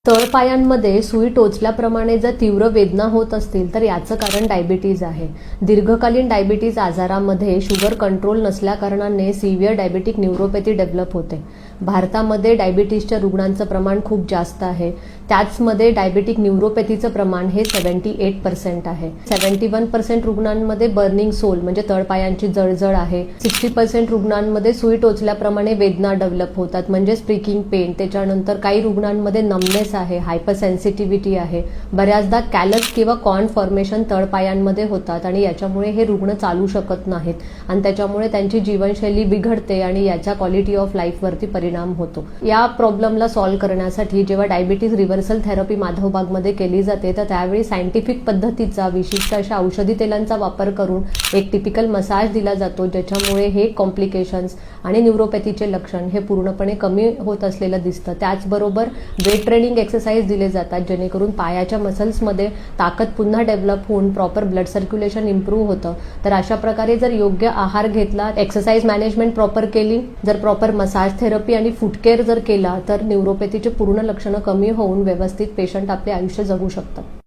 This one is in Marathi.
तळपायांमध्ये सुई टोचल्याप्रमाणे जर तीव्र वेदना होत असतील तर याचं कारण डायबिटीज आहे. दीर्घकालीन डायबिटीज आजारामध्ये शुगर कंट्रोल नसल्याकारणाने सिव्हिअर डायबेटिक न्यूरोपॅथी डेव्हलप होते. भारतामध्ये डायबिटीजच्या रुग्णांचं प्रमाण खूप जास्त आहे. त्याचमध्ये डायबेटिक न्यूरोपॅथीचं प्रमाण हे 78% आहे. 71% रुग्णांमध्ये बर्निंग सोल म्हणजे तळपायांची जळजळ आहे. 60% रुग्णांमध्ये सुई टोचल्याप्रमाणे वेदना डेव्हलप होतात म्हणजे स्प्रिकिंग पेन. त्याच्यानंतर काही रुग्णांमध्ये नमनेस आहे, हायपरसेन्सिटिव्हिटी आहे. बऱ्याचदा कॅलस किंवा कॉर्न फॉर्मेशन तळपायांमध्ये होतात आणि याच्यामुळे हे रुग्ण चालू शकत नाहीत आणि त्याच्यामुळे त्यांची जीवनशैली बिघडते आणि याच्या क्वालिटी ऑफ लाईफवरती परिणाम होतो. या प्रॉब्लेमला सॉल्व्ह करण्यासाठी जेव्हा डायबिटीज रिव्हर्सल थेरपी माधवबागमध्ये केली जाते तर त्यावेळी सायंटिफिक पद्धतीचा विशिष्ट अशा औषधी तेलांचा वापर करून एक टिपिकल मसाज दिला जातो, ज्याच्यामुळे हे कॉम्प्लिकेशन्स आणि न्यूरोपॅथीचे लक्षण हे पूर्णपणे कमी होत असलेलं दिसतं. त्याचबरोबर वेट ट्रेनिंग एक्सरसाइज दिले जातात जेणेकरून पायाच्या मसल्समध्ये ताकद पुन्हा डेव्हलप होऊन प्रॉपर ब्लड सर्क्युलेशन इम्प्रूव्ह होतं. तर अशा प्रकारे जर योग्य आहार घेतला, एक्सरसाइज मॅनेजमेंट प्रॉपर केली, जर प्रॉपर मसाज थेरपी आणि फूड केअर जर केला तर न्यूरोपॅथीचे पूर्ण लक्षणं कमी होऊन व्यवस्थित पेशंट आपले आयुष्य जगू शकतात.